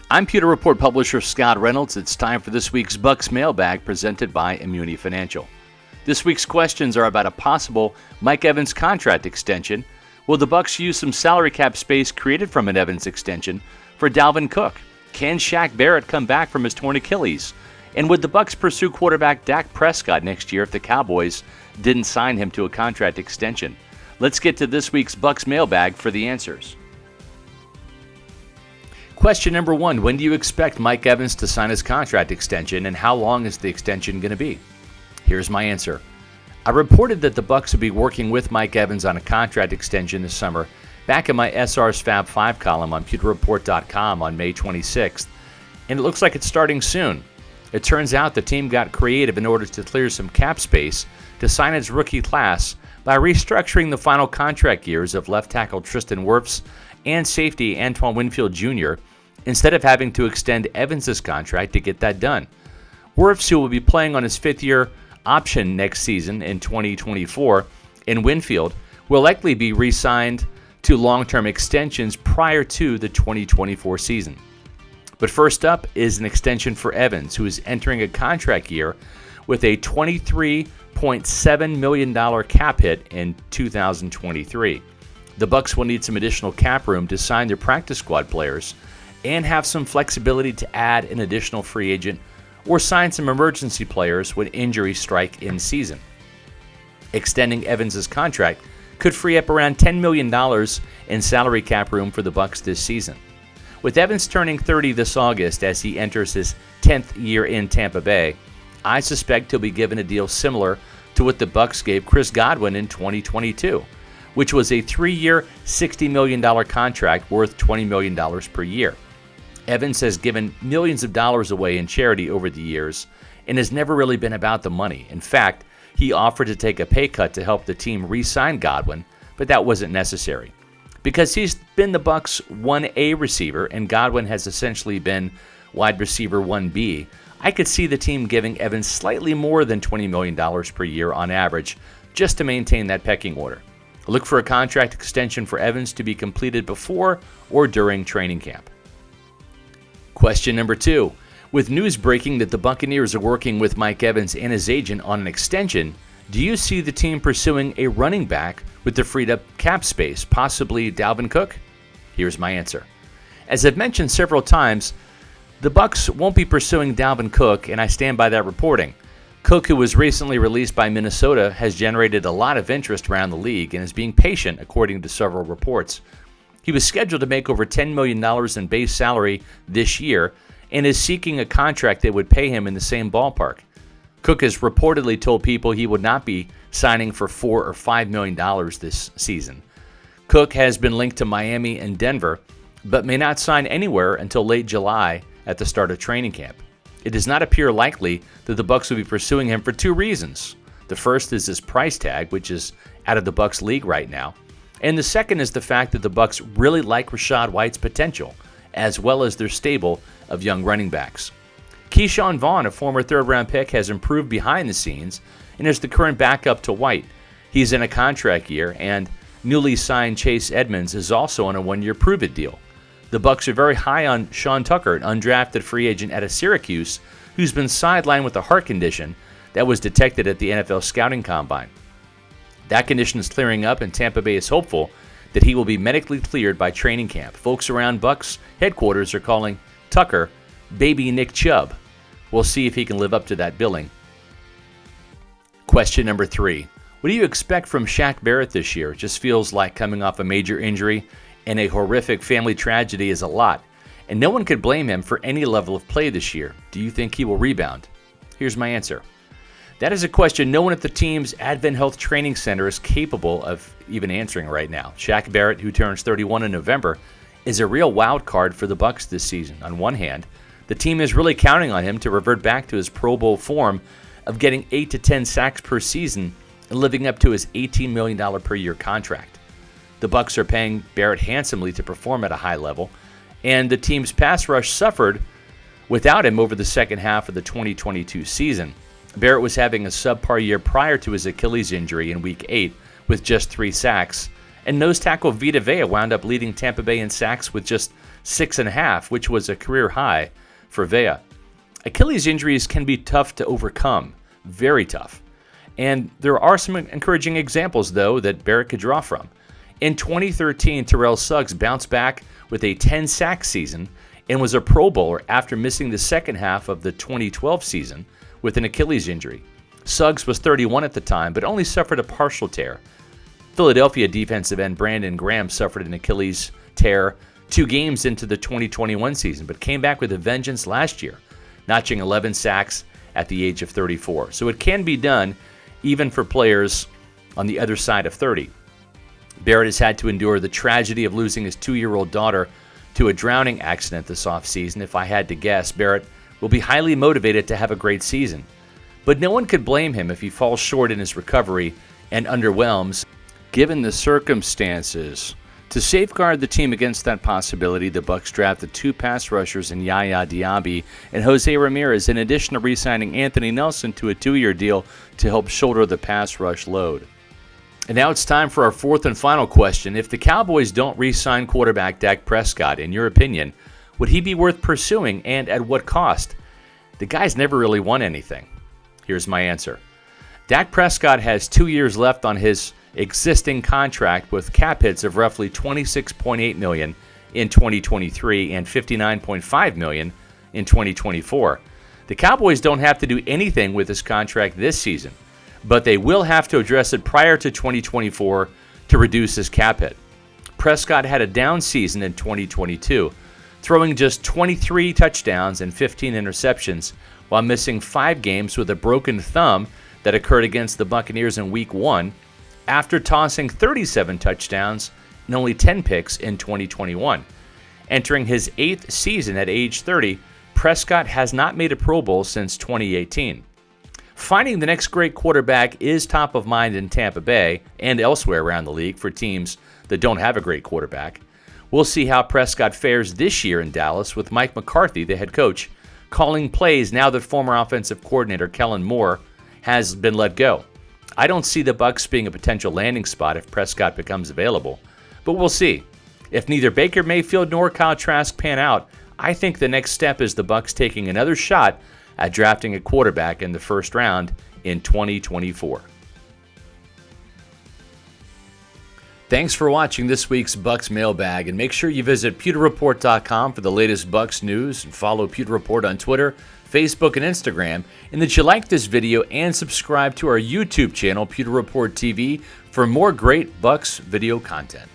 I'm Pewter Report publisher Scott Reynolds. It's time for this week's Bucs Mailbag presented by Amuni Financial. This week's questions are about a possible Mike Evans contract extension. Will the Bucs use some salary cap space created from an Evans extension for Dalvin Cook? Can Shaq Barrett come back from his torn Achilles? And would the Bucs pursue quarterback Dak Prescott next year if the Cowboys didn't sign him to a contract extension? Let's get to this week's Bucs Mailbag for the answers. Question number 1, when do you expect Mike Evans to sign his contract extension, and how long is the extension going to be? Here's my answer. I reported that the Bucs would be working with Mike Evans on a contract extension this summer back in my SR's Fab 5 column on pewterreport.com on May 26th, and it looks like it's starting soon. It turns out the team got creative in order to clear some cap space to sign its rookie class by restructuring the final contract years of left tackle Tristan Wirfs and safety Antoine Winfield Jr., instead of having to extend Evans' contract to get that done. Wirfs, who will be playing on his fifth-year option next season in 2024, and Winfield will likely be re-signed to long-term extensions prior to the 2024 season. But first up is an extension for Evans, who is entering a contract year with a $23.7 million cap hit in 2023. The Bucs will need some additional cap room to sign their practice squad players and have some flexibility to add an additional free agent or sign some emergency players when injuries strike in season. Extending Evans' contract could free up around $10 million in salary cap room for the Bucs this season. With Evans turning 30 this August as he enters his 10th year in Tampa Bay, I suspect he'll be given a deal similar to what the Bucs gave Chris Godwin in 2022, which was a 3-year, $60 million contract worth $20 million per year. Evans has given millions of dollars away in charity over the years and has never really been about the money. In fact, he offered to take a pay cut to help the team re-sign Godwin, but that wasn't necessary. Because he's been the Bucs' 1A receiver and Godwin has essentially been wide receiver 1B, I could see the team giving Evans slightly more than $20 million per year on average just to maintain that pecking order. Look for a contract extension for Evans to be completed before or during training camp. Question number 2. With news breaking that the Buccaneers are working with Mike Evans and his agent on an extension, do you see the team pursuing a running back with the freed up cap space, possibly Dalvin Cook? Here's my answer. As I've mentioned several times, the Bucs won't be pursuing Dalvin Cook, and I stand by that reporting. Cook, who was recently released by Minnesota, has generated a lot of interest around the league and is being patient, according to several reports. He was scheduled to make over $10 million in base salary this year and is seeking a contract that would pay him in the same ballpark. Cook has reportedly told people he would not be signing for $4 or $5 million this season. Cook has been linked to Miami and Denver, but may not sign anywhere until late July at the start of training camp. It does not appear likely that the Bucs will be pursuing him for 2 reasons. The first is his price tag, which is out of the Bucs league right now. And the second is the fact that the Bucs really like Rachaad White's potential, as well as their stable of young running backs. Keyshawn Vaughn, a former third-round pick, has improved behind the scenes and is the current backup to White. He's in a contract year, and newly signed Chase Edmonds is also on a 1-year prove-it deal. The Bucs are very high on Sean Tucker, an undrafted free agent out of Syracuse, who's been sidelined with a heart condition that was detected at the NFL Scouting Combine. That condition is clearing up, and Tampa Bay is hopeful that he will be medically cleared by training camp. Folks around Bucs headquarters are calling Tucker Baby Nick Chubb. We'll see if he can live up to that billing. Question number 3. What do you expect from Shaq Barrett this year? It just feels like coming off a major injury and a horrific family tragedy is a lot, and no one could blame him for any level of play this year. Do you think he will rebound? Here's my answer. That is a question no one at the team's Advent Health Training Center is capable of even answering right now. Shaq Barrett, who turns 31 in November, is a real wild card for the Bucs this season. On one hand, the team is really counting on him to revert back to his Pro Bowl form of getting 8 to 10 sacks per season and living up to his $18 million per year contract. The Bucs are paying Barrett handsomely to perform at a high level, and the team's pass rush suffered without him over the second half of the 2022 season. Barrett was having a subpar year prior to his Achilles injury in Week 8 with just 3 sacks, and nose tackle Vita Vea wound up leading Tampa Bay in sacks with just 6.5, which was a career high for Vea. Achilles injuries can be tough to overcome, very tough. And there are some encouraging examples, though, that Barrett could draw from. In 2013, Terrell Suggs bounced back with a 10-sack season and was a Pro Bowler after missing the second half of the 2012 season with an Achilles injury. Suggs was 31 at the time, but only suffered a partial tear. Philadelphia defensive end Brandon Graham suffered an Achilles tear 2 games into the 2021 season, but came back with a vengeance last year, notching 11 sacks at the age of 34. So it can be done even for players on the other side of 30. Barrett has had to endure the tragedy of losing his 2-year-old daughter to a drowning accident this offseason. If I had to guess, Barrett will be highly motivated to have a great season. But no one could blame him if he falls short in his recovery and underwhelms, given the circumstances. To safeguard the team against that possibility, the Bucs drafted 2 pass rushers in Yaya Diaby and Jose Ramirez, in addition to re-signing Anthony Nelson to a 2-year deal to help shoulder the pass rush load. And now it's time for our 4th and final question. If the Cowboys don't re-sign quarterback Dak Prescott, in your opinion, would he be worth pursuing, and at what cost? The guy's never really won anything. Here's my answer. Dak Prescott has 2 years left on his existing contract with cap hits of roughly $26.8 million in 2023 and $59.5 million in 2024. The Cowboys don't have to do anything with his contract this season, but they will have to address it prior to 2024 to reduce his cap hit. Prescott had a down season in 2022, throwing just 23 touchdowns and 15 interceptions while missing 5 games with a broken thumb that occurred against the Buccaneers in Week 1, after tossing 37 touchdowns and only 10 picks in 2021. Entering his 8th season at age 30, Prescott has not made a Pro Bowl since 2018. Finding the next great quarterback is top of mind in Tampa Bay and elsewhere around the league for teams that don't have a great quarterback. We'll see how Prescott fares this year in Dallas with Mike McCarthy, the head coach, calling plays now that former offensive coordinator Kellen Moore has been let go. I don't see the Bucs being a potential landing spot if Prescott becomes available, but we'll see. If neither Baker Mayfield nor Kyle Trask pan out, I think the next step is the Bucs taking another shot at drafting a quarterback in the first round in 2024. Thanks for watching this week's Bucs Mailbag, and make sure you visit pewterreport.com for the latest Bucs news, and follow Pewter Report on Twitter, Facebook, and Instagram, and that you like this video and subscribe to our YouTube channel, Pewter Report TV, for more great Bucs video content.